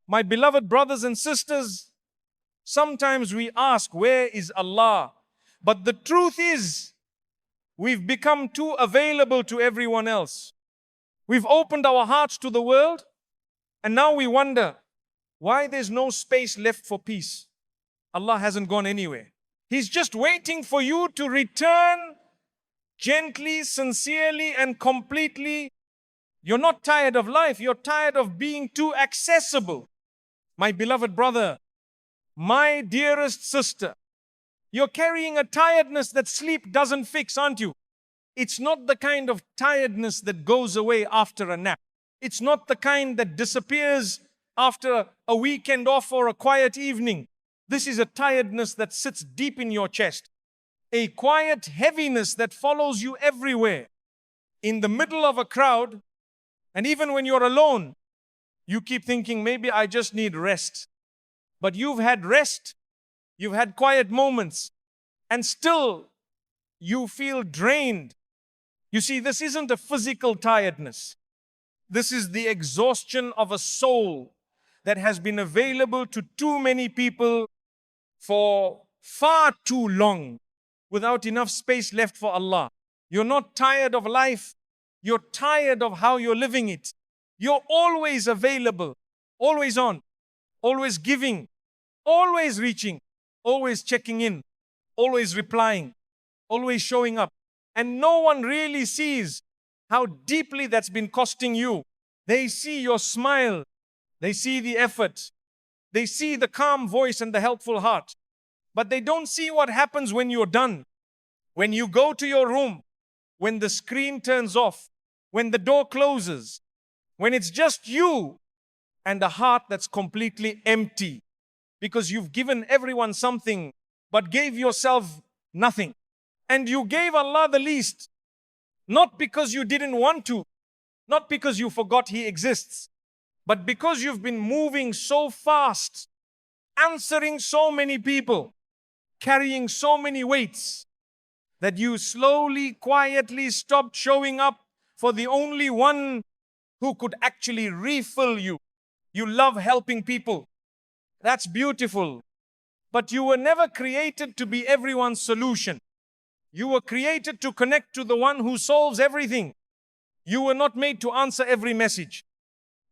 My beloved brothers and sisters, sometimes we ask, where is Allah? But the truth is, we've become too available to everyone else. We've opened our hearts to the world, and now we wonder why there's no space left for peace. Allah hasn't gone anywhere. He's just waiting for you to return gently, sincerely, and completely. You're not tired of life. You're tired of being too accessible. My beloved brother, my dearest sister, you're carrying a tiredness that sleep doesn't fix, aren't you? It's not the kind of tiredness that goes away after a nap. It's not the kind that disappears after a weekend off or a quiet evening. This is a tiredness that sits deep in your chest. A quiet heaviness that follows you everywhere. In the middle of a crowd, and even when you're alone, you keep thinking, maybe I just need rest. But you've had rest, you've had quiet moments, and still you feel drained. You see, this isn't a physical tiredness. This is the exhaustion of a soul that has been available to too many people for far too long, without enough space left for Allah. You're not tired of life. You're tired of how you're living it. You're always available, always on, always giving, always reaching, always checking in, always replying, always showing up. And no one really sees how deeply that's been costing you. They see your smile. They see the effort. They see the calm voice and the helpful heart. But they don't see what happens when you're done. When you go to your room, when the screen turns off, when the door closes, when it's just you and a heart that's completely empty because you've given everyone something but gave yourself nothing. And you gave Allah the least, not because you didn't want to, not because you forgot He exists, but because you've been moving so fast, answering so many people, carrying so many weights, that you slowly, quietly stopped showing up for the only one who could actually refill you. You love helping people. That's beautiful. But you were never created to be everyone's solution. You were created to connect to the one who solves everything. You were not made to answer every message.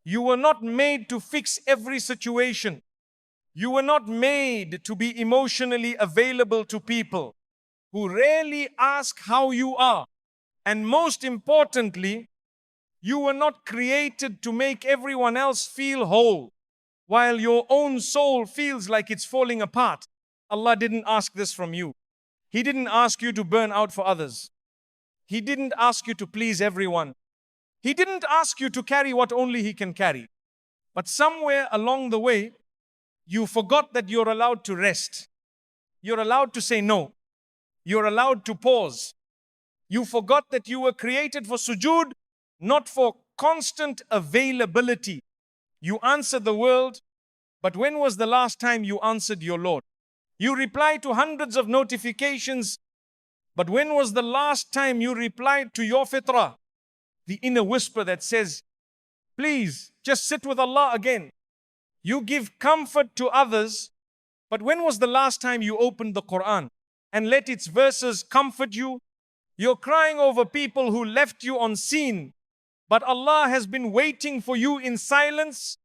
You were not made to fix every situation. You were not made to be emotionally available to people who rarely ask how you are. And most importantly, you were not created to make everyone else feel whole while your own soul feels like it's falling apart. Allah didn't ask this from you. He didn't ask you to burn out for others. He didn't ask you to please everyone. He didn't ask you to carry what only He can carry. But somewhere along the way, you forgot that you're allowed to rest. You're allowed to say no. You're allowed to pause. You forgot that you were created for sujood, not for constant availability. You answer the world, but when was the last time you answered your Lord? You reply to hundreds of notifications, but when was the last time you replied to your fitrah? The inner whisper that says, please, just sit with Allah again. You give comfort to others, but when was the last time you opened the Quran and let its verses comfort you? You're crying over people who left you unseen, but Allah has been waiting for you in silence,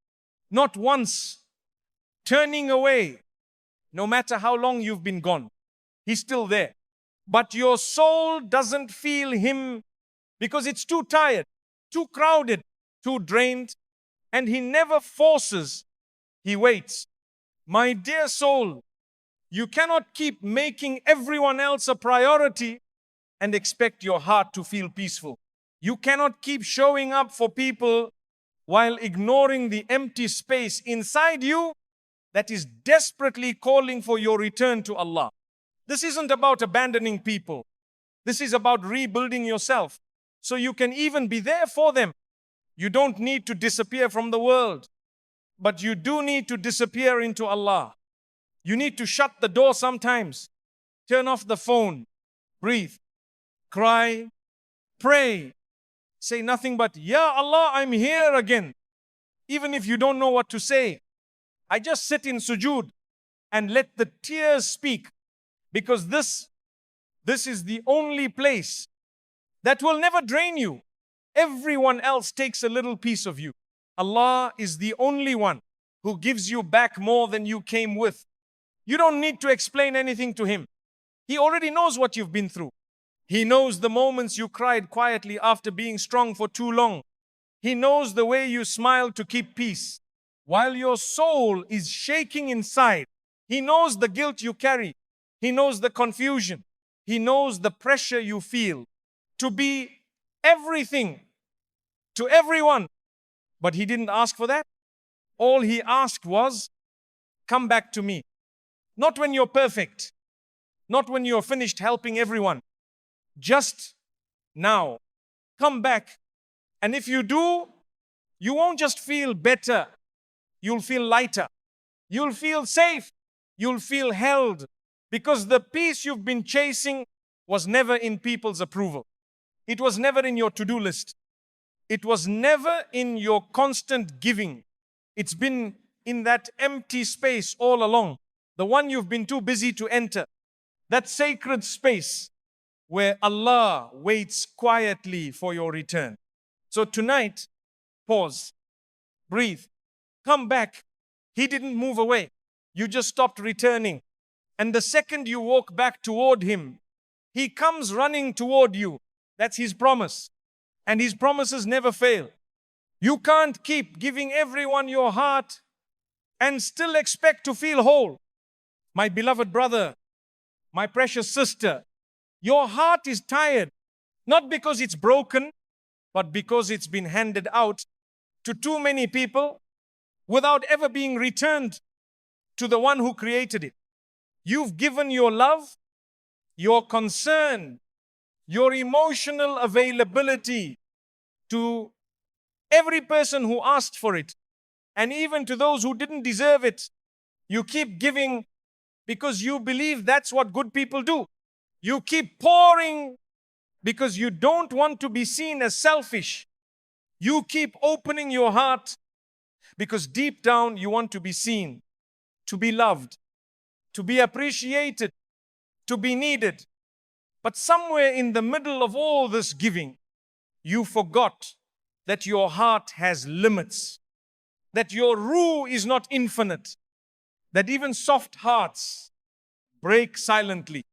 not once, turning away. No matter how long you've been gone, He's still there. But your soul doesn't feel Him because it's too tired, too crowded, too drained, and He never forces, He waits. My dear soul, you cannot keep making everyone else a priority and expect your heart to feel peaceful. You cannot keep showing up for people while ignoring the empty space inside you that is desperately calling for your return to Allah. This isn't about abandoning people. This is about rebuilding yourself so you can even be there for them. You don't need to disappear from the world, but you do need to disappear into Allah. You need to shut the door sometimes, turn off the phone, breathe, cry, pray, say nothing but, Ya Allah, I'm here again. Even if you don't know what to say, I just sit in sujood and let the tears speak, because this is the only place that will never drain you. Everyone else takes a little piece of you. Allah is the only one who gives you back more than you came with. You don't need to explain anything to Him. He already knows what you've been through. He knows the moments you cried quietly after being strong for too long. He knows the way you smiled to keep peace while your soul is shaking inside. He knows the guilt you carry. He knows the confusion. He knows the pressure you feel to be everything to everyone. But He didn't ask for that. All He asked was, come back to me. Not when you're perfect. Not when you're finished helping everyone. Just now. Come back. And if you do, you won't just feel better. You'll feel lighter. You'll feel safe. You'll feel held. Because the peace you've been chasing was never in people's approval. It was never in your to-do list. It was never in your constant giving. It's been in that empty space all along. The one you've been too busy to enter. That sacred space where Allah waits quietly for your return. So tonight, pause, breathe, come back. He didn't move away. You just stopped returning. And the second you walk back toward Him, He comes running toward you. That's His promise. And His promises never fail. You can't keep giving everyone your heart and still expect to feel whole. My beloved brother, my precious sister, your heart is tired, not because it's broken, but because it's been handed out to too many people without ever being returned to the one who created it. You've given your love, your concern, your emotional availability to every person who asked for it, and even to those who didn't deserve it. You keep giving because you believe that's what good people do. You keep pouring because you don't want to be seen as selfish. You keep opening your heart because deep down you want to be seen, to be loved, to be appreciated, to be needed. But somewhere in the middle of all this giving, you forgot that your heart has limits, that your ruh is not infinite, that even soft hearts break silently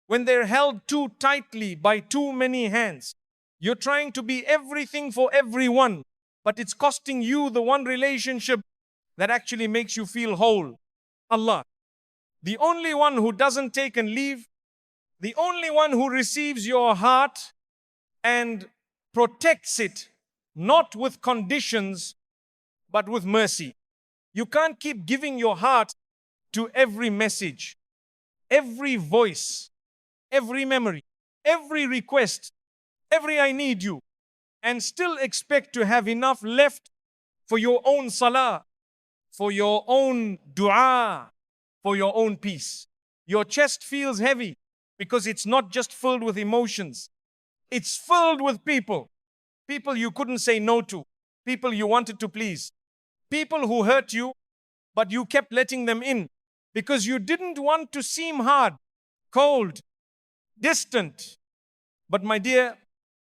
when they're held too tightly by too many hands. You're trying to be everything for everyone, but it's costing you the one relationship that actually makes you feel whole. Allah, the only one who doesn't take and leave, the only one who receives your heart and protects it, not with conditions, but with mercy. You can't keep giving your heart to every message, every voice, every memory, every request, every I need you, and still expect to have enough left for your own salah, for your own dua, for your own peace. Your chest feels heavy because it's not just filled with emotions. It's filled with people. People you couldn't say no to. People you wanted to please. People who hurt you, but you kept letting them in because you didn't want to seem hard, cold, distant. But my dear,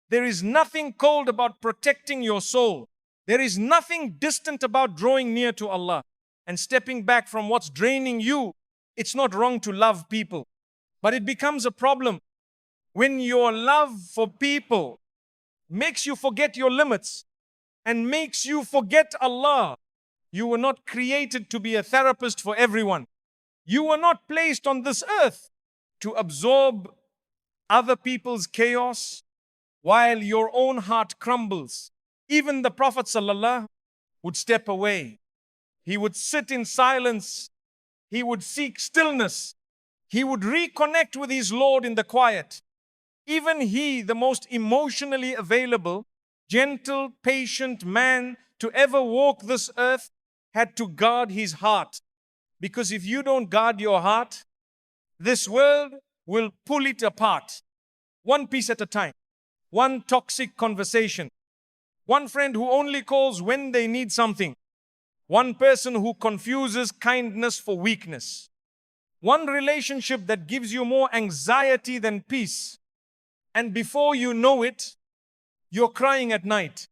there is nothing cold about protecting your soul. There is nothing distant about drawing near to Allah and stepping back from what's draining you. It's not wrong to love people, but it becomes a problem when your love for people makes you forget your limits and makes you forget Allah. You were not created to be a therapist for everyone. You were not placed on this earth to absorb other people's chaos while your own heart crumbles. Even the Prophet ﷺ would step away. He would sit in silence. He would seek stillness. He would reconnect with his Lord in the quiet. Even he, the most emotionally available, gentle, patient man to ever walk this earth, had to guard his heart. Because if you don't guard your heart, this world will pull it apart. One piece at a time. One toxic conversation. One friend who only calls when they need something. One person who confuses kindness for weakness. One relationship that gives you more anxiety than peace. And before you know it, you're crying at night.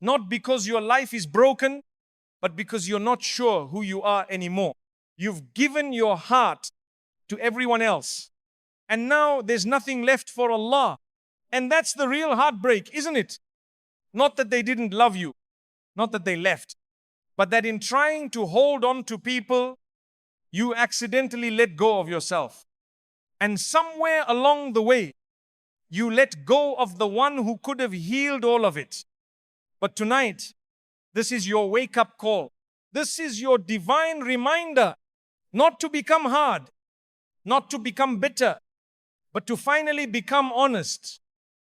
Not because your life is broken, but because you're not sure who you are anymore. You've given your heart to everyone else. And now there's nothing left for Allah. And that's the real heartbreak, isn't it? Not that they didn't love you, not that they left, but that in trying to hold on to people, you accidentally let go of yourself. And somewhere along the way, you let go of the one who could have healed all of it. But tonight, this is your wake-up call. This is your divine reminder not to become hard, not to become bitter, but to finally become honest.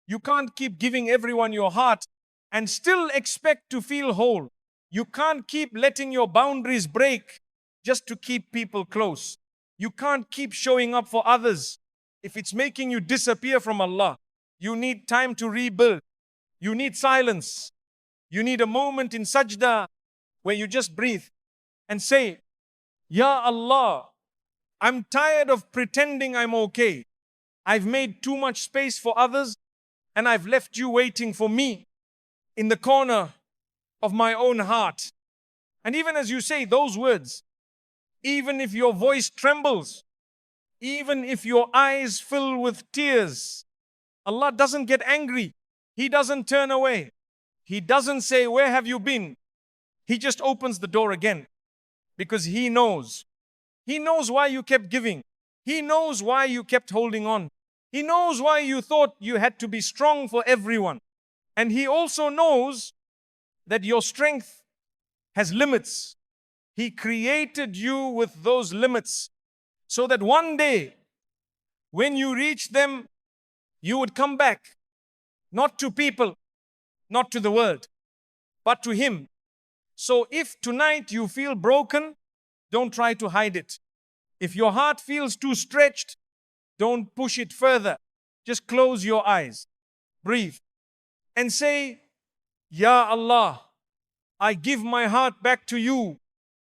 You can't keep giving everyone your heart and still expect to feel whole. You can't keep letting your boundaries break just to keep people close. You can't keep showing up for others if it's making you disappear from Allah. You need time to rebuild. You need silence. You need a moment in sajda where you just breathe and say, Ya Allah, I'm tired of pretending I'm okay. I've made too much space for others and I've left you waiting for me in the corner of my own heart. And even as you say those words, even if your voice trembles, even if your eyes fill with tears, Allah doesn't get angry. He doesn't turn away. He doesn't say, where have you been? He just opens the door again because He knows. He knows why you kept giving. He knows why you kept holding on. He knows why you thought you had to be strong for everyone. And He also knows that your strength has limits. He created you with those limits so that one day, when you reach them, you would come back, not to people, not to the world, but to Him. So if tonight you feel broken, don't try to hide it. If your heart feels too stretched, don't push it further. Just close your eyes, breathe, and say, Ya Allah, I give my heart back to you.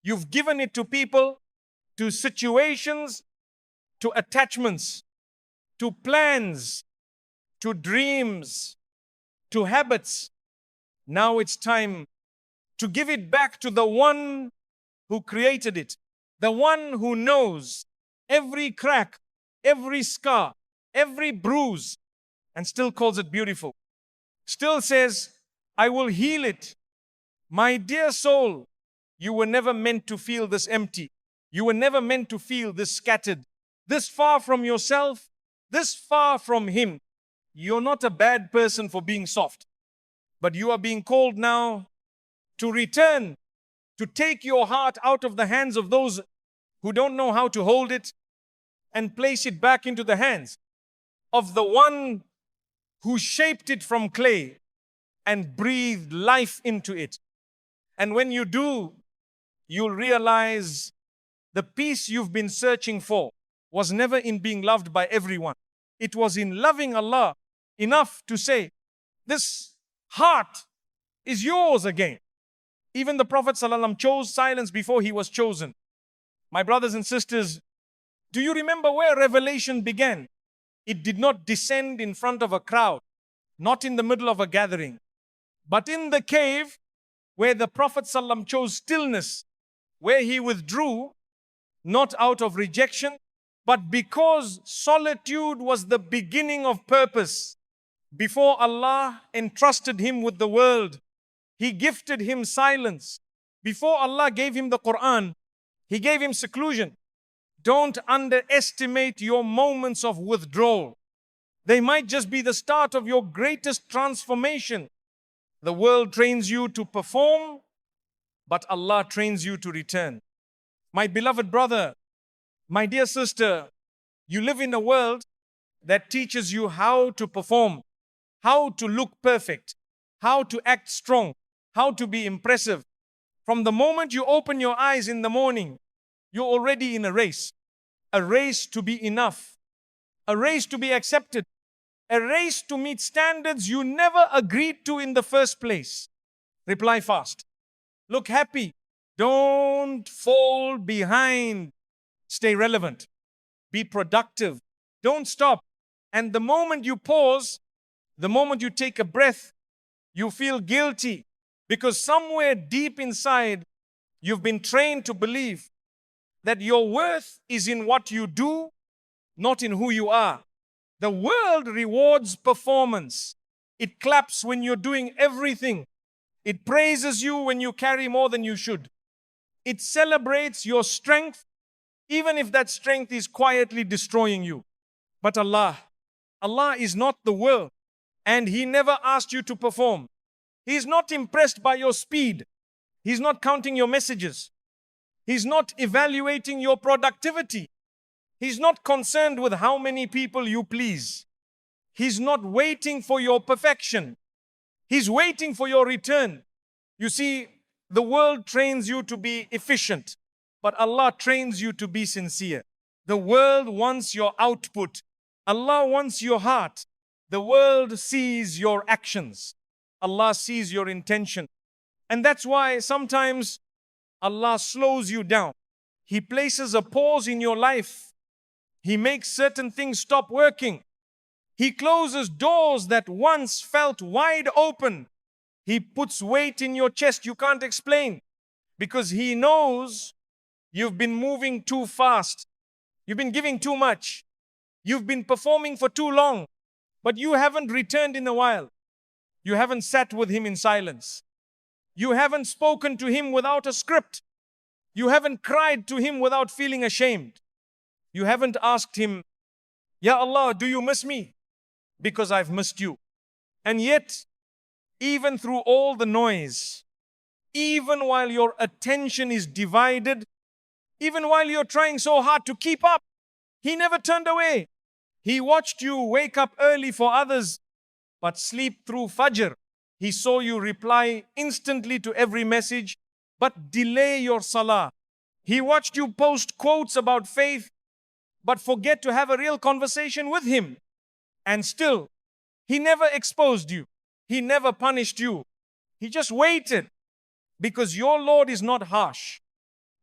You've given it to people, to situations, to attachments, to plans, to dreams, to habits. Now it's time to give it back to the one who created it, the one who knows every crack, every scar, every bruise, and still calls it beautiful. Still says, I will heal it. My dear soul, you were never meant to feel this empty. You were never meant to feel this scattered, this far from yourself, this far from Him. You're not a bad person for being soft, but you are being called now to return, to take your heart out of the hands of those who don't know how to hold it and place it back into the hands of the one who shaped it from clay and breathed life into it. And when you do, you'll realize the peace you've been searching for was never in being loved by everyone. It was in loving Allah enough to say, this heart is yours again. Even the Prophet ﷺ chose silence before he was chosen. My brothers and sisters, do you remember where revelation began? It did not descend in front of a crowd, not in the middle of a gathering, but in the cave where the Prophet ﷺ chose stillness, where he withdrew, not out of rejection, but because solitude was the beginning of purpose. Before Allah entrusted him with the world, He gifted him silence. Before Allah gave him the Quran, He gave him seclusion. Don't underestimate your moments of withdrawal. They might just be the start of your greatest transformation. The world trains you to perform, but Allah trains you to return. My beloved brother, my dear sister, you live in a world that teaches you how to perform, how to look perfect, how to act strong, how to be impressive. From the moment you open your eyes in the morning, you're already in a race to be enough, a race to be accepted, a race to meet standards you never agreed to in the first place. Reply fast. Look happy. Don't fall behind. Stay relevant. Be productive. Don't stop. And the moment you pause, the moment you take a breath, you feel guilty because somewhere deep inside, you've been trained to believe that your worth is in what you do, not in who you are. The world rewards performance. It claps when you're doing everything. It praises you when you carry more than you should. It celebrates your strength, even if that strength is quietly destroying you. But Allah is not the world, and He never asked you to perform. He's not impressed by your speed. He's not counting your messages. He's not evaluating your productivity. He's not concerned with how many people you please. He's not waiting for your perfection. He's waiting for your return. You see, the world trains you to be efficient, but Allah trains you to be sincere. The world wants your output. Allah wants your heart. The world sees your actions. Allah sees your intention. And that's why sometimes Allah slows you down. He places a pause in your life. He makes certain things stop working. He closes doors that once felt wide open. He puts weight in your chest you can't explain because He knows you've been moving too fast. You've been giving too much. You've been performing for too long, but you haven't returned in a while. You haven't sat with Him in silence. You haven't spoken to Him without a script. You haven't cried to Him without feeling ashamed. You haven't asked Him, Ya Allah, do you miss me? Because I've missed you. And yet, even through all the noise, even while your attention is divided, even while you're trying so hard to keep up, He never turned away. He watched you wake up early for others, but sleep through Fajr. He saw you reply instantly to every message, but delay your salah. He watched you post quotes about faith, but forget to have a real conversation with Him. And still, He never exposed you. He never punished you. He just waited because your Lord is not harsh.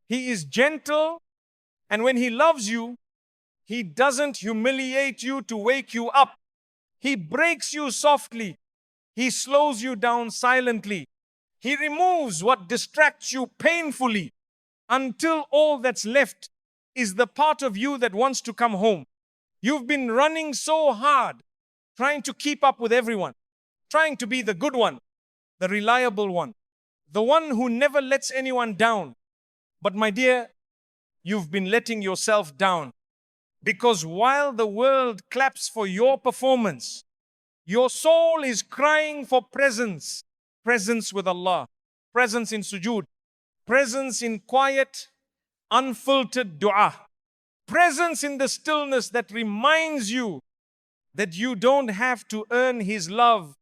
He is gentle, and when He loves you, He doesn't humiliate you to wake you up. He breaks you softly. He slows you down silently. He removes what distracts you painfully until all that's left is the part of you that wants to come home. You've been running so hard, trying to keep up with everyone, trying to be the good one, the reliable one, the one who never lets anyone down. But my dear, you've been letting yourself down because while the world claps for your performance, your soul is crying for presence. Presence with Allah, presence in sujood, presence in quiet, unfiltered dua, presence in the stillness that reminds you that you don't have to earn His love.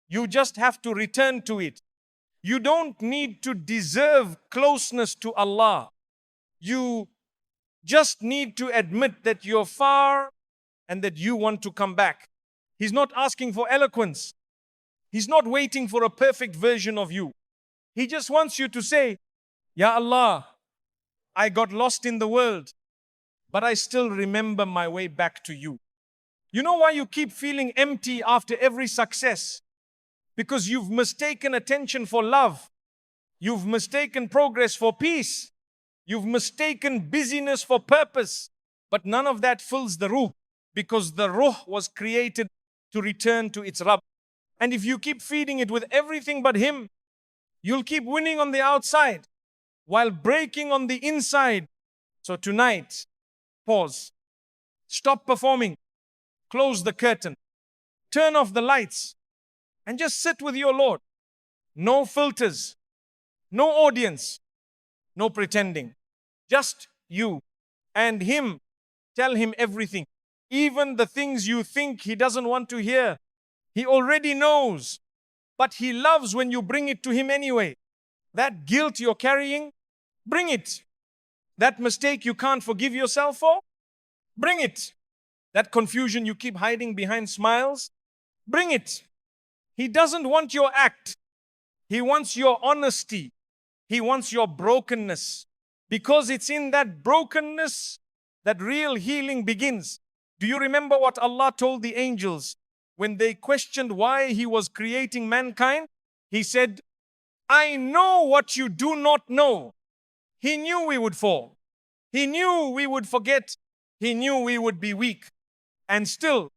You just have to return to it. You don't need to deserve closeness to Allah. You just need to admit that you're far and that you want to come back. He's not asking for eloquence. He's not waiting for a perfect version of you. He just wants you to say, Ya Allah, I got lost in the world, but I still remember my way back to you. You know why you keep feeling empty after every success? Because you've mistaken attention for love. You've mistaken progress for peace. You've mistaken busyness for purpose. But none of that fills the ruh, because the ruh was created to return to its Rabb. And if you keep feeding it with everything but Him, you'll keep winning on the outside while breaking on the inside. So tonight, pause. Stop performing. Close the curtain. Turn off the lights and just sit with your Lord. No filters, no audience, no pretending. Just you and Him. Tell Him everything. Even the things you think He doesn't want to hear. He already knows, but He loves when you bring it to Him anyway. That guilt you're carrying, bring it. That mistake you can't forgive yourself for, bring it. That confusion you keep hiding behind smiles, bring it. He doesn't want your act. He wants your honesty. He wants your brokenness, because it's in that brokenness that real healing begins. Do you remember what Allah told the angels when they questioned why He was creating mankind? He said, I know what you do not know. He knew we would fall. He knew we would forget. He knew we would be weak. And still,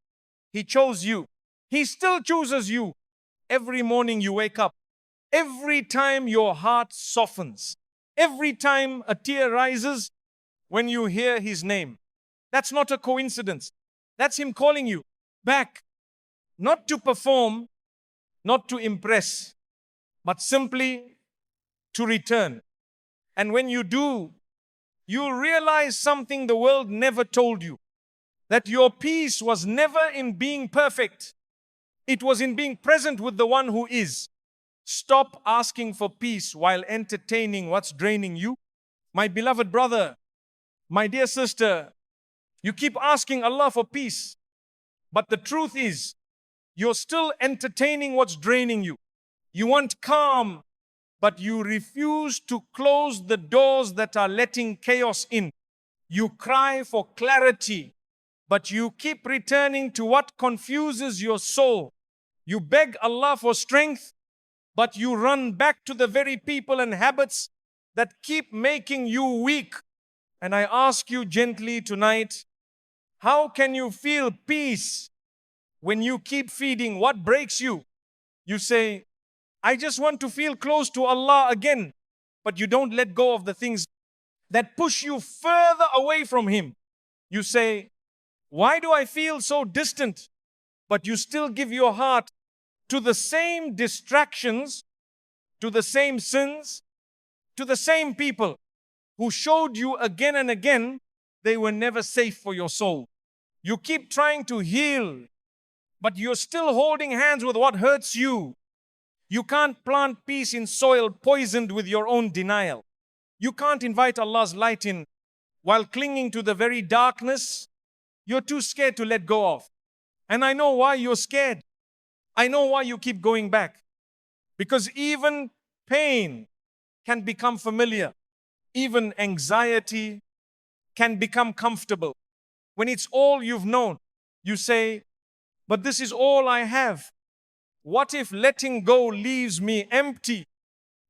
He chose you. He still chooses you. Every morning you wake up. Every time your heart softens. Every time a tear rises when you hear His name. That's not a coincidence. That's Him calling you back. Not to perform, not to impress, but simply to return. And when you do, you'll realize something the world never told you. That your peace was never in being perfect. It was in being present with the one who is. Stop asking for peace while entertaining what's draining you. My beloved brother, my dear sister, you keep asking Allah for peace. But the truth is, you're still entertaining what's draining you. You want calm, but you refuse to close the doors that are letting chaos in. You cry for clarity, but you keep returning to what confuses your soul. You beg Allah for strength, but you run back to the very people and habits that keep making you weak. And I ask you gently tonight, how can you feel peace when you keep feeding what breaks you? You say, I just want to feel close to Allah again, but you don't let go of the things that push you further away from Him. You say, why do I feel so distant? But you still give your heart to the same distractions, to the same sins, to the same people who showed you again and again they were never safe for your soul. You keep trying to heal, but you're still holding hands with what hurts you. You can't plant peace in soil poisoned with your own denial. You can't invite Allah's light in while clinging to the very darkness you're too scared to let go of. And I know why you're scared. I know why you keep going back. Because even pain can become familiar. Even anxiety can become comfortable. When it's all you've known, you say, but this is all I have. What if letting go leaves me empty?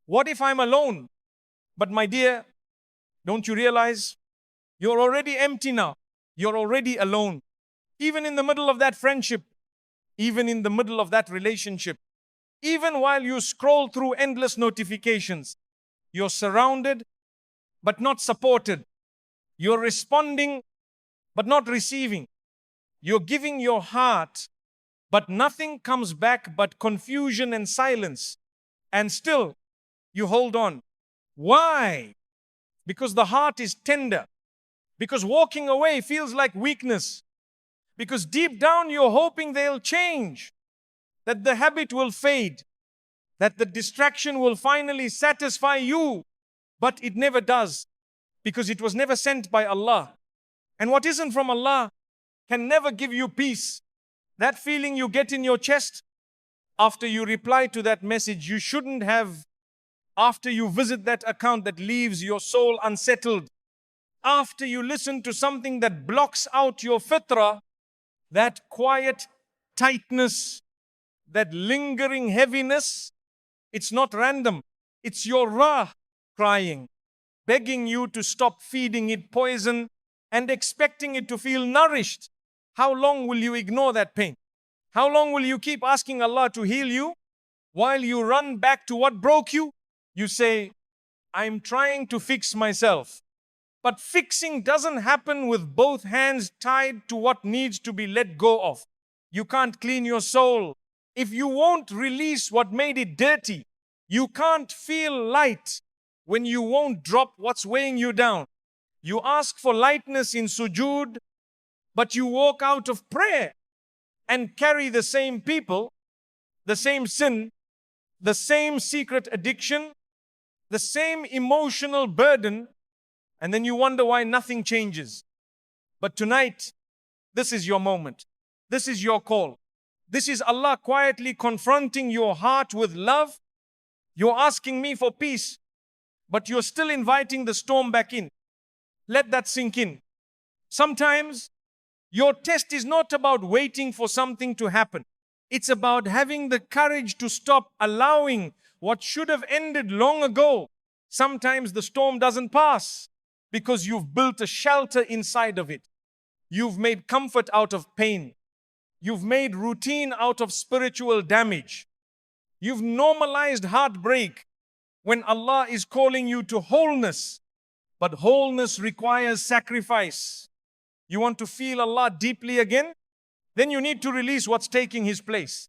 What if I'm alone? But my dear, don't you realize you're already empty now? You're already alone. Even in the middle of that friendship, even in the middle of that relationship, even while you scroll through endless notifications, you're surrounded but not supported. You're responding but not receiving. You're giving your heart, but nothing comes back but confusion and silence. And still, you hold on. Why? Because the heart is tender. Because walking away feels like weakness. Because deep down you're hoping they'll change. That the habit will fade. That the distraction will finally satisfy you. But it never does. Because it was never sent by Allah. And what isn't from Allah can never give you peace. That feeling you get in your chest after you reply to that message you shouldn't have, after you visit that account that leaves your soul unsettled, after you listen to something that blocks out your fitrah, that quiet tightness, that lingering heaviness, it's not random. It's your Ra crying, begging you to stop feeding it poison and expecting it to feel nourished. How long will you ignore that pain? How long will you keep asking Allah to heal you while you run back to what broke you? You say, I'm trying to fix myself. But fixing doesn't happen with both hands tied to what needs to be let go of. You can't clean your soul if you won't release what made it dirty. You can't feel light when you won't drop what's weighing you down. You ask for lightness in sujood, but you walk out of prayer and carry the same people, the same sin, the same secret addiction, the same emotional burden, and then you wonder why nothing changes. But tonight, this is your moment. This is your call. This is Allah quietly confronting your heart with love. You're asking me for peace, but you're still inviting the storm back in. Let that sink in. Sometimes your test is not about waiting for something to happen. It's about having the courage to stop allowing what should have ended long ago. Sometimes the storm doesn't pass because you've built a shelter inside of it. You've made comfort out of pain. You've made routine out of spiritual damage. You've normalized heartbreak when Allah is calling you to wholeness. But wholeness requires sacrifice. You want to feel Allah deeply again? Then you need to release what's taking His place.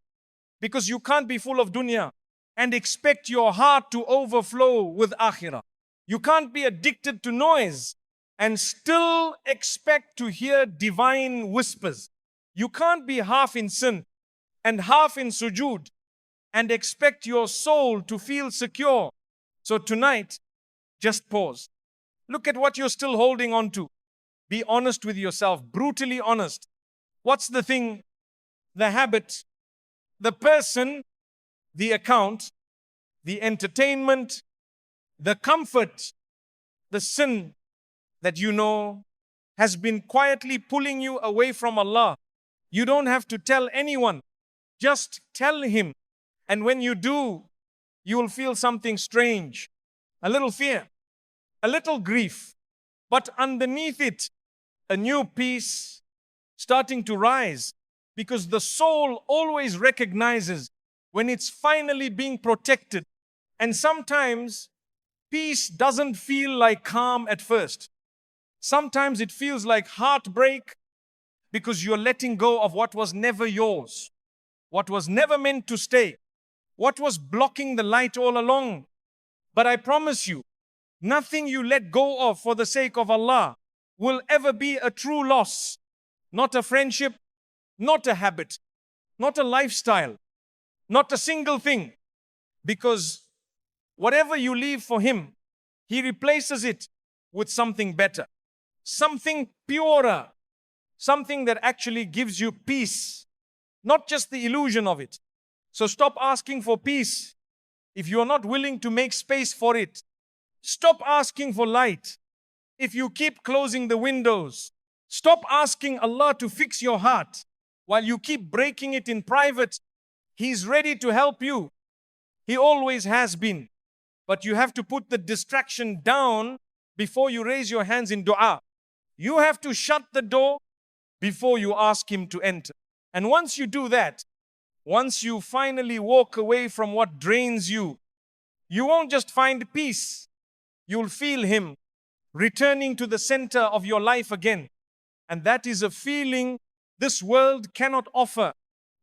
Because you can't be full of dunya and expect your heart to overflow with akhirah. You can't be addicted to noise and still expect to hear divine whispers. You can't be half in sin and half in sujood and expect your soul to feel secure. So tonight, just pause. Look at what you're still holding on to. Be honest with yourself, brutally honest. What's the thing, the habit, the person, the account, the entertainment, the comfort, the sin that you know has been quietly pulling you away from Allah? You don't have to tell anyone. Just tell Him. And when you do, you will feel something strange. A little fear, a little grief. But underneath it, a new peace starting to rise. Because the soul always recognizes when it's finally being protected. And sometimes peace doesn't feel like calm at first. Sometimes it feels like heartbreak because you're letting go of what was never yours, what was never meant to stay, what was blocking the light all along. But I promise you, nothing you let go of for the sake of Allah will ever be a true loss. Not a friendship, not a habit, not a lifestyle, not a single thing. Because whatever you leave for Him, He replaces it with something better, something purer, something that actually gives you peace, not just the illusion of it. So stop asking for peace if you are not willing to make space for it. Stop asking for light if you keep closing the windows. Stop asking Allah to fix your heart while you keep breaking it in private. He's ready to help you. He always has been. But you have to put the distraction down before you raise your hands in dua. You have to shut the door before you ask Him to enter. And once you do that, once you finally walk away from what drains you, you won't just find peace. You'll feel Him returning to the center of your life again. And that is a feeling this world cannot offer.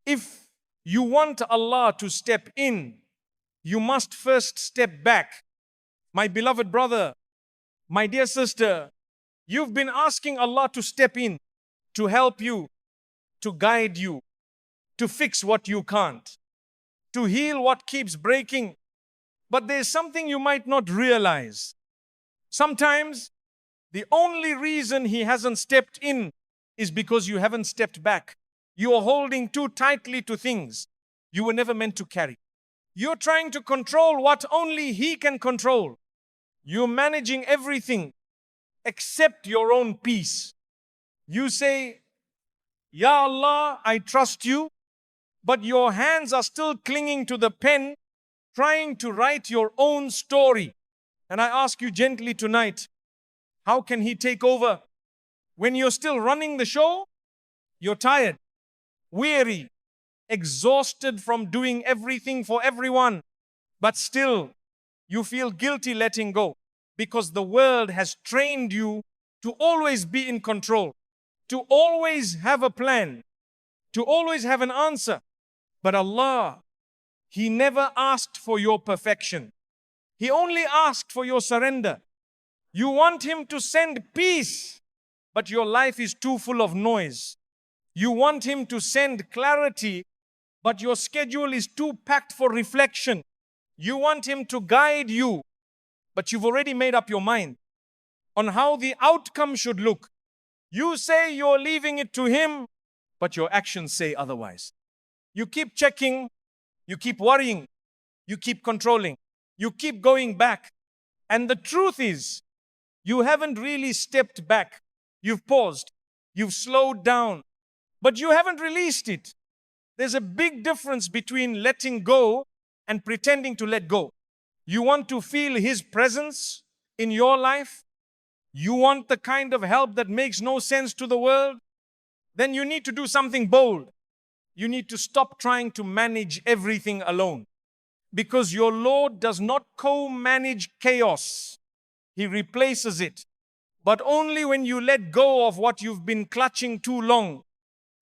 If you want Allah to step in, you must first step back. My beloved brother, my dear sister, you've been asking Allah to step in, to help you, to guide you, to fix what you can't, to heal what keeps breaking. But there's something you might not realize. Sometimes the only reason He hasn't stepped in is because you haven't stepped back. You are holding too tightly to things you were never meant to carry. You're trying to control what only He can control. You're managing everything except your own peace. You say, Ya Allah, I trust You, but your hands are still clinging to the pen, trying to write your own story. And I ask you gently tonight, how can He take over when you're still running the show? You're tired, weary, exhausted from doing everything for everyone, but still you feel guilty letting go because the world has trained you to always be in control, to always have a plan, to always have an answer. But Allah, He never asked for your perfection. He only asked for your surrender. You want Him to send peace, but your life is too full of noise. You want Him to send clarity, but your schedule is too packed for reflection. You want Him to guide you, but you've already made up your mind on how the outcome should look. You say you're leaving it to Him, but your actions say otherwise. You keep checking, you keep worrying, you keep controlling, you keep going back. And the truth is, you haven't really stepped back. You've paused. You've slowed down. But you haven't released it. There's a big difference between letting go and pretending to let go. You want to feel His presence in your life? You want the kind of help that makes no sense to the world? Then you need to do something bold. You need to stop trying to manage everything alone. Because your Lord does not co-manage chaos. He replaces it. But only when you let go of what you've been clutching too long.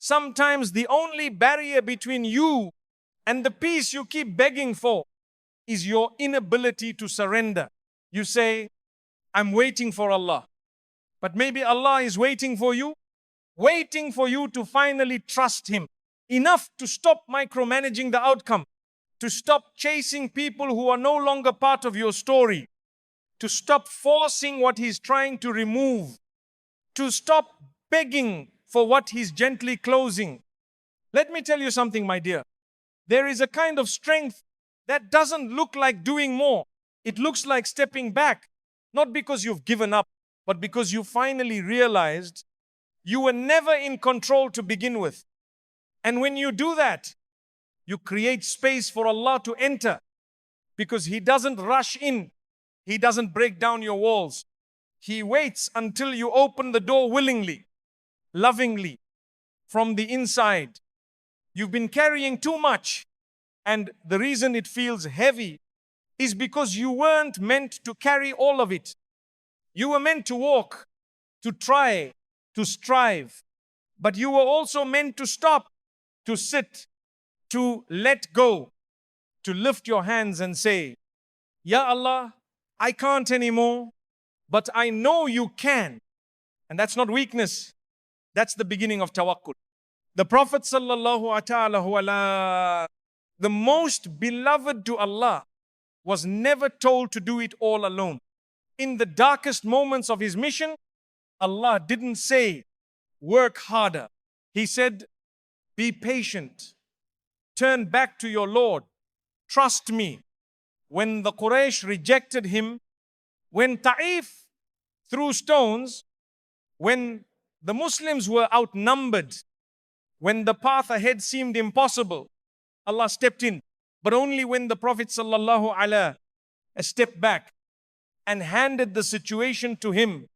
Sometimes the only barrier between you and the peace you keep begging for is your inability to surrender. You say, I'm waiting for Allah. But maybe Allah is waiting for you to finally trust Him. Enough to stop micromanaging the outcome, to stop chasing people who are no longer part of your story, to stop forcing what He's trying to remove, to stop begging for what He's gently closing. Let me tell you something, my dear. There is a kind of strength that doesn't look like doing more. It looks like stepping back, not because you've given up, but because you finally realized you were never in control to begin with. And when you do that, you create space for Allah to enter, because He doesn't rush in. He doesn't break down your walls. He waits until you open the door willingly, lovingly, from the inside. You've been carrying too much, and the reason it feels heavy is because you weren't meant to carry all of it. You were meant to walk, to try, to strive, but you were also meant to stop, to sit, to let go, to lift your hands and say, Ya Allah, I can't anymore, but I know you can. And that's not weakness. That's the beginning of tawakkul. The Prophet ﷺ, the most beloved to Allah, was never told to do it all alone. In the darkest moments of his mission, Allah didn't say, work harder. He said, be patient. Turn back to your Lord. Trust me. When the Quraysh rejected him, when Ta'if threw stones, when the Muslims were outnumbered, when the path ahead seemed impossible, Allah stepped in. But only when the Prophet ﷺ stepped back and handed the situation to him.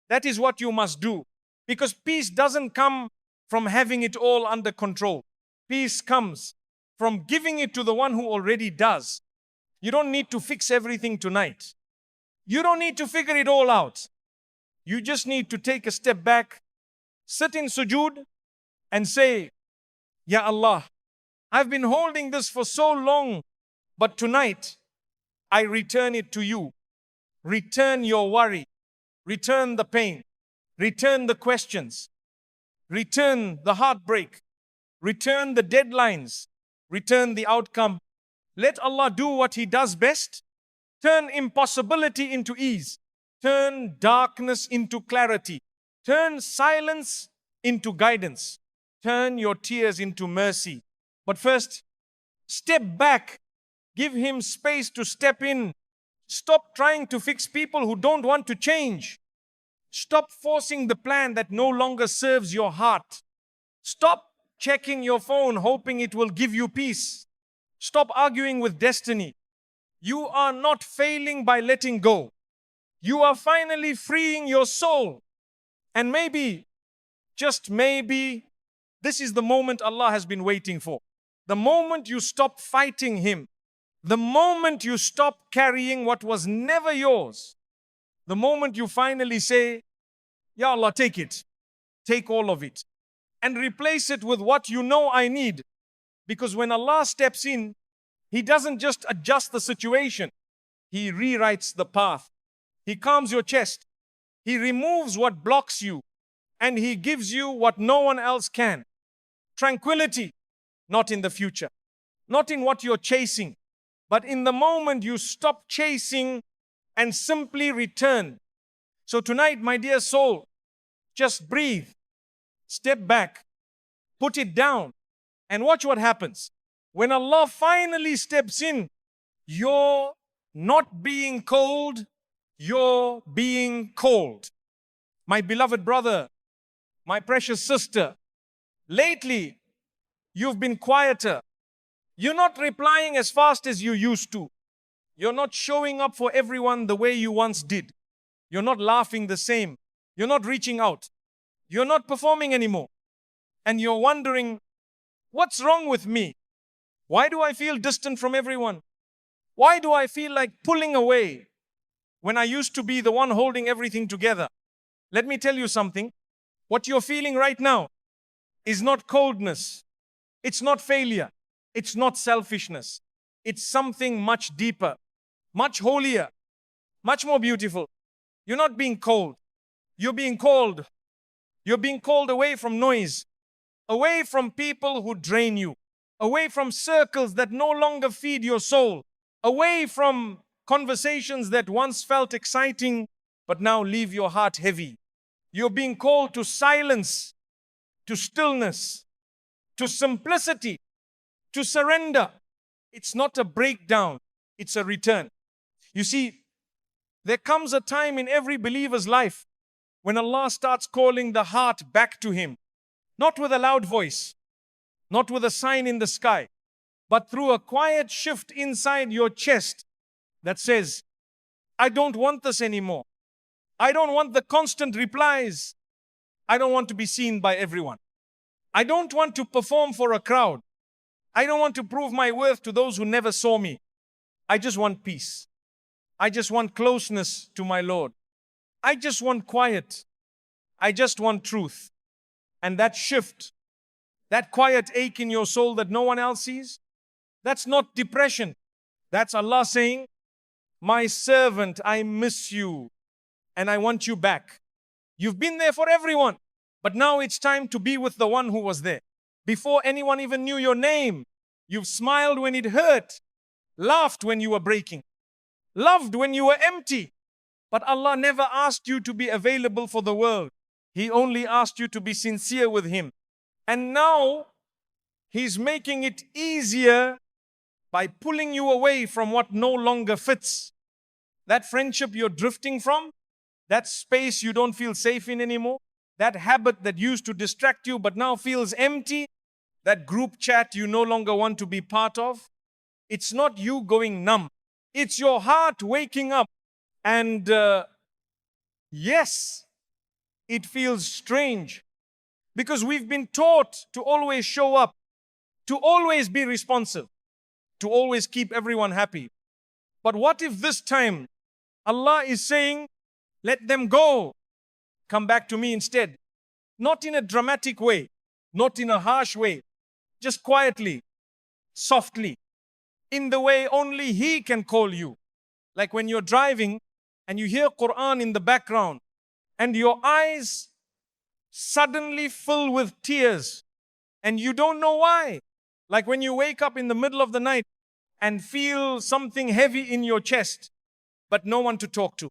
That is what you must do. Because peace doesn't come from having it all under control. Peace comes from giving it to the one who already does. You don't need to fix everything tonight. You don't need to figure it all out. You just need to take a step back, sit in sujood, and say, Ya Allah, I've been holding this for so long, but tonight I return it to you. Return your worry. Return the pain. Return the questions. Return the heartbreak. Return the deadlines. Return the outcome. Let Allah do what He does best. Turn impossibility into ease. Turn darkness into clarity. Turn silence into guidance. Turn your tears into mercy. But first, step back. Give Him space to step in. Stop trying to fix people who don't want to change. Stop forcing the plan that no longer serves your heart. Stop checking your phone hoping it will give you peace. Stop arguing with destiny. You are not failing by letting go. You are finally freeing your soul. And maybe, just maybe, this is the moment Allah has been waiting for. The moment you stop fighting Him. The moment you stop carrying what was never yours. The moment you finally say, Ya Allah, take it. Take all of it. And replace it with what you know I need. Because when Allah steps in, He doesn't just adjust the situation. He rewrites the path. He calms your chest. He removes what blocks you. And He gives you what no one else can. Tranquility, not in the future. Not in what you're chasing. But in the moment you stop chasing and simply return. So tonight, my dear soul, just breathe. Step back. Put it down. And watch what happens. When Allah finally steps in, you're not being cold, You're being cold. My beloved brother, my precious sister, lately you've been quieter. You're not replying as fast as you used to. You're not showing up for everyone the way you once did. You're not laughing the same. You're not reaching out. You're not performing anymore. And you're wondering, what's wrong with me? Why do I feel distant from everyone? Why do I feel like pulling away when I used to be the one holding everything together? Let me tell you something. What you're feeling right now is not coldness. It's not failure. It's not selfishness. It's something much deeper, much holier, much more beautiful. You're not being cold. You're being called. You're being called away from noise, away from people who drain you, away from circles that no longer feed your soul, away from conversations that once felt exciting but now leave your heart heavy. You're being called to silence, to stillness, to simplicity, to surrender. It's not a breakdown, it's a return. You see, there comes a time in every believer's life when Allah starts calling the heart back to Him, not with a loud voice, not with a sign in the sky, but through a quiet shift inside your chest that says, I don't want this anymore. I don't want the constant replies. I don't want to be seen by everyone. I don't want to perform for a crowd. I don't want to prove my worth to those who never saw me. I just want peace. I just want closeness to my Lord. I just want quiet. I just want truth. And that shift, that quiet ache in your soul that no one else sees, that's not depression. That's Allah saying, my servant, I miss you and I want you back. You've been there for everyone, but now it's time to be with the one who was there. Before anyone even knew your name, you've smiled when it hurt, laughed when you were breaking, loved when you were empty. But Allah never asked you to be available for the world. He only asked you to be sincere with Him. And now He's making it easier by pulling you away from what no longer fits. That friendship you're drifting from, that space you don't feel safe in anymore, that habit that used to distract you but now feels empty, that group chat you no longer want to be part of. It's not you going numb. It's your heart waking up. And yes, it feels strange because we've been taught to always show up, to always be responsive, to always keep everyone happy. But what if this time Allah is saying, let them go, come back to me instead? Not in a dramatic way, not in a harsh way, just quietly, softly, in the way only He can call you. Like when you're driving and you hear Quran in the background and your eyes suddenly fill with tears and you don't know why. Like when you wake up in the middle of the night and feel something heavy in your chest, but no one to talk to.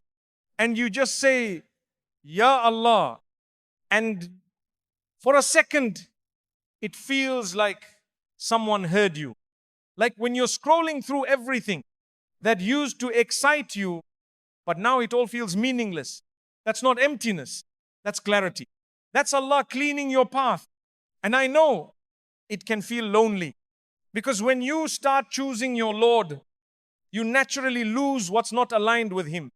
And you just say, Ya Allah. And for a second, it feels like someone heard you. Like when you're scrolling through everything that used to excite you, but now it all feels meaningless. That's not emptiness. That's clarity. That's Allah cleaning your path. And I know it can feel lonely because when you start choosing your Lord, you naturally lose what's not aligned with Him.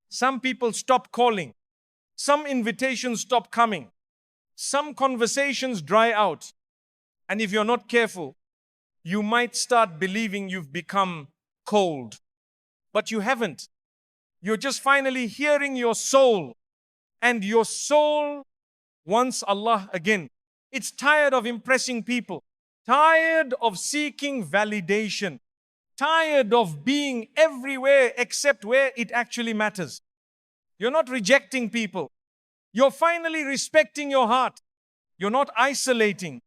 Some people stop calling. Some invitations stop coming. Some conversations dry out. And if you're not careful, you might start believing you've become cold. But you haven't. You're just finally hearing your soul. And your soul wants Allah again. It's tired of impressing people. Tired of seeking validation. Tired of being everywhere except where it actually matters. You're not rejecting people. You're finally respecting your heart. You're not isolating.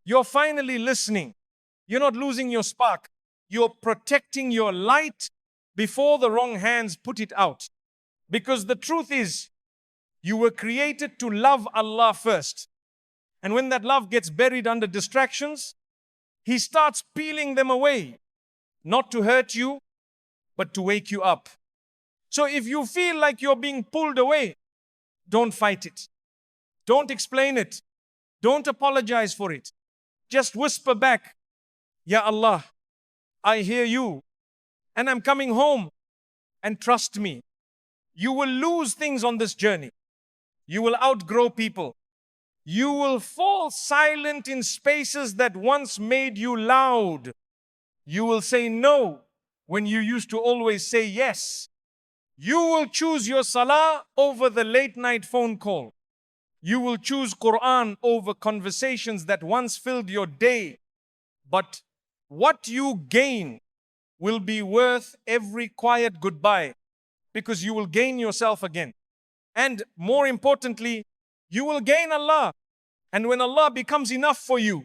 You're finally listening. You're not losing your spark. You're protecting your light before the wrong hands put it out. Because the truth is, you were created to love Allah first. And when that love gets buried under distractions, He starts peeling them away. Not to hurt you, but to wake you up. So if you feel like you're being pulled away, don't fight it. Don't explain it. Don't apologize for it. Just whisper back, Ya Allah, I hear you and I'm coming home. And trust me, you will lose things on this journey. You will outgrow people. You will fall silent in spaces that once made you loud. You will say no when you used to always say yes. You will choose your salah over the late night phone call. You will choose Quran over conversations that once filled your day. But what you gain will be worth every quiet goodbye, because you will gain yourself again. And more importantly, you will gain Allah. And when Allah becomes enough for you,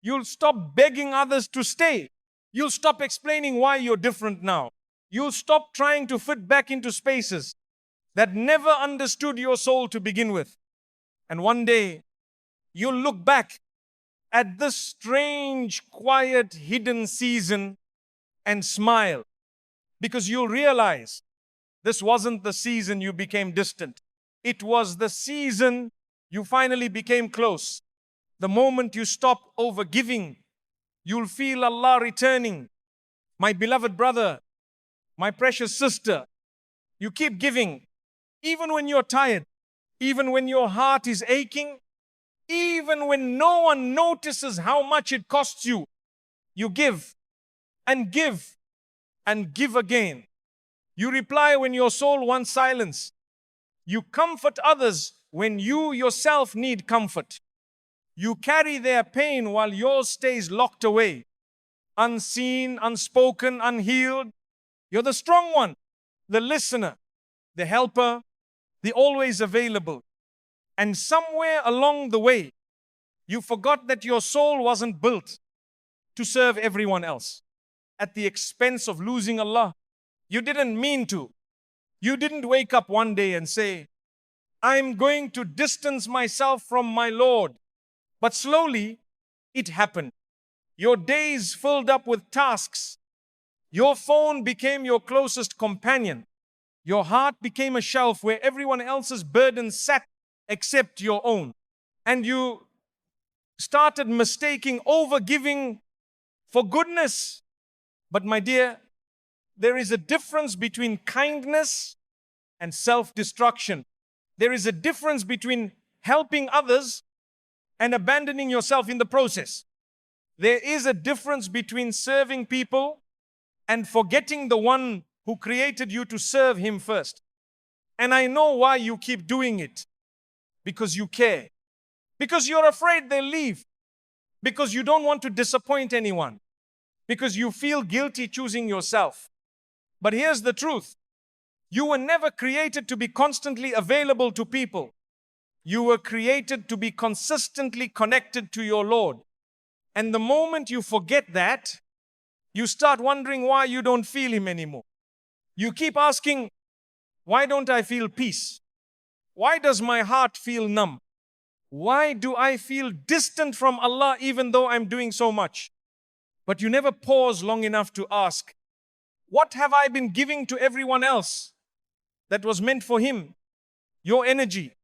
you'll stop begging others to stay. You'll stop explaining why you're different now. You'll stop trying to fit back into spaces that never understood your soul to begin with. And one day, you'll look back at this strange, quiet, hidden season and smile, because you'll realize this wasn't the season you became distant. It was the season you finally became close. The moment you stop overgiving, you'll feel Allah returning. My beloved brother, my precious sister, you keep giving, even when you're tired, even when your heart is aching, even when no one notices how much it costs you. You give and give and give again. You reply when your soul wants silence. You comfort others when you yourself need comfort. You carry their pain while yours stays locked away, unseen, unspoken, unhealed. You're the strong one, the listener, the helper, the always available. And somewhere along the way, you forgot that your soul wasn't built to serve everyone else at the expense of losing Allah. You didn't mean to. You didn't wake up one day and say, I'm going to distance myself from my Lord. But slowly, it happened. Your days filled up with tasks. Your phone became your closest companion. Your heart became a shelf where everyone else's burdens sat except your own. And you started mistaking overgiving for goodness. But my dear, there is a difference between kindness and self-destruction. There is a difference between helping others and abandoning yourself in the process. There is a difference between serving people and forgetting the one who created you to serve him first. And I know why you keep doing it. Because you care. Because you're afraid they'll leave. Because you don't want to disappoint anyone. Because you feel guilty choosing yourself. But here's the truth. You were never created to be constantly available to people. You were created to be consistently connected to your Lord. And the moment you forget that, you start wondering why you don't feel him anymore. You keep asking, why don't I feel peace? Why does my heart feel numb? Why do I feel distant from Allah even though I'm doing so much? But you never pause long enough to ask, what have I been giving to everyone else that was meant for him? Your energy,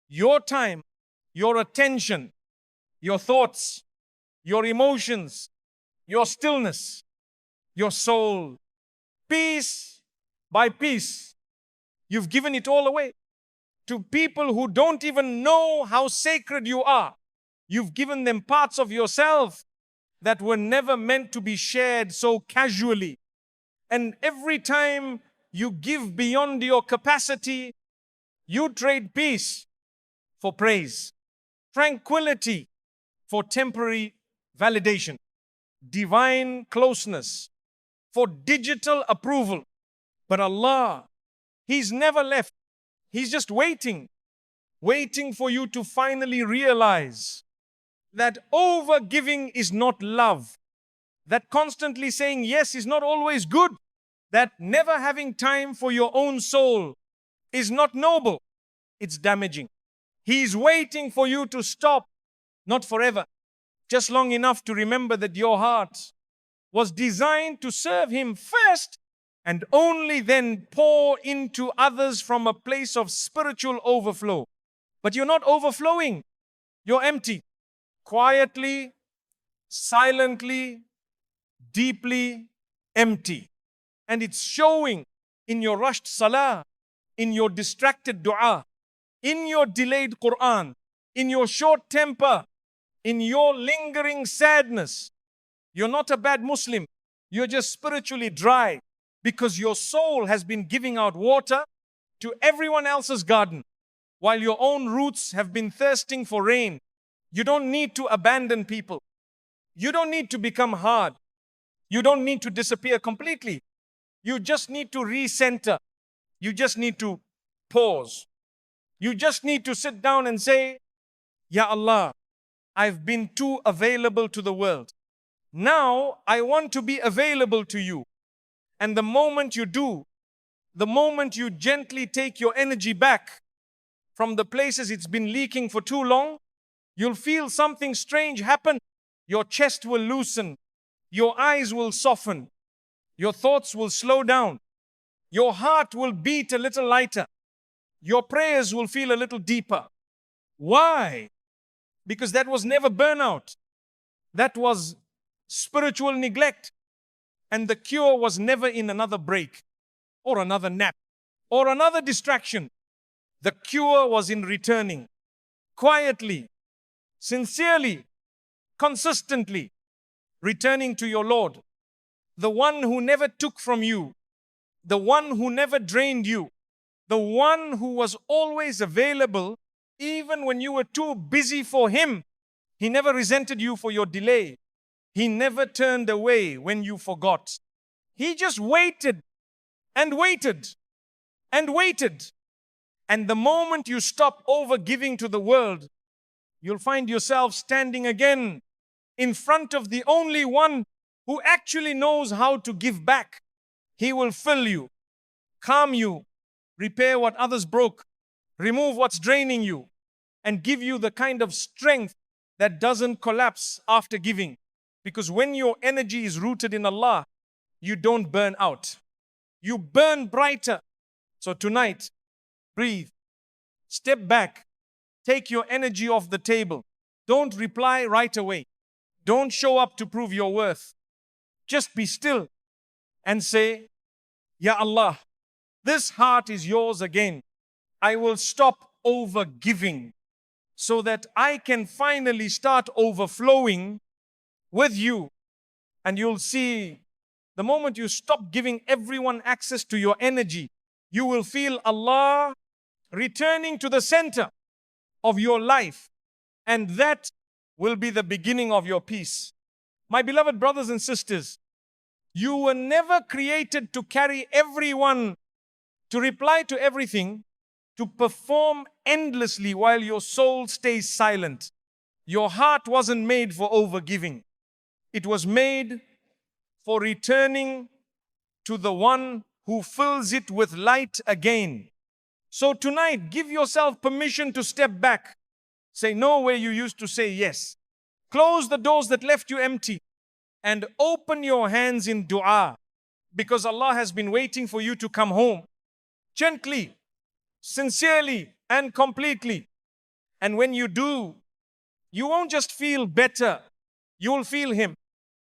your time, your attention, your thoughts, your emotions, your stillness, your soul. Piece by piece, you've given it all away to people who don't even know how sacred you are. You've given them parts of yourself that were never meant to be shared so casually. And every time you give beyond your capacity, you trade peace for praise, tranquility for temporary validation, divine closeness for digital approval. But Allah, He's never left. He's just waiting for you to finally realize that overgiving is not love. That constantly saying yes is not always good. That never having time for your own soul is not noble. It's damaging. He's waiting for you to stop, not forever, just long enough to remember that your heart was designed to serve Him first and only then pour into others from a place of spiritual overflow. But you're not overflowing, you're empty. Quietly, silently, deeply empty. And it's showing in your rushed salah, in your distracted dua, in your delayed Quran, in your short temper, in your lingering sadness. You're not a bad Muslim. You're just spiritually dry because your soul has been giving out water to everyone else's garden while your own roots have been thirsting for rain. You don't need to abandon people. You don't need to become hard. You don't need to disappear completely. You just need to recenter. You just need to pause. You just need to sit down and say, Ya Allah, I've been too available to the world. Now I want to be available to you. And the moment you do, the moment you gently take your energy back from the places it's been leaking for too long, you'll feel something strange happen. Your chest will loosen. Your eyes will soften. Your thoughts will slow down. Your heart will beat a little lighter. Your prayers will feel a little deeper. Why? Because that was never burnout. That was spiritual neglect. And the cure was never in another break or another nap or another distraction. The cure was in returning quietly, sincerely, consistently, returning to your Lord, the one who never took from you, the one who never drained you, the one who was always available even when you were too busy for him. He never resented you for your delay. He never turned away when you forgot. He just waited and waited and waited. And the moment you stop over giving to the world, you'll find yourself standing again in front of the only one who actually knows how to give back. He will fill you, calm you, repair what others broke, remove what's draining you, and give you the kind of strength that doesn't collapse after giving. Because when your energy is rooted in Allah, you don't burn out. You burn brighter. So tonight, breathe, step back, take your energy off the table. Don't reply right away. Don't show up to prove your worth. Just be still and say, Ya Allah, this heart is yours again. I will stop over giving so that I can finally start overflowing with you. And you'll see the moment you stop giving everyone access to your energy, you will feel Allah returning to the center of your life. And that will be the beginning of your peace. My beloved brothers and sisters, you were never created to carry everyone, to reply to everything, to perform endlessly while your soul stays silent. Your heart wasn't made for overgiving. It was made for returning to the one who fills it with light again. So tonight, give yourself permission to step back. Say no where you used to say yes. Close the doors that left you empty and open your hands in dua, because Allah has been waiting for you to come home gently, sincerely, and completely. And when you do, you won't just feel better, you will feel Him.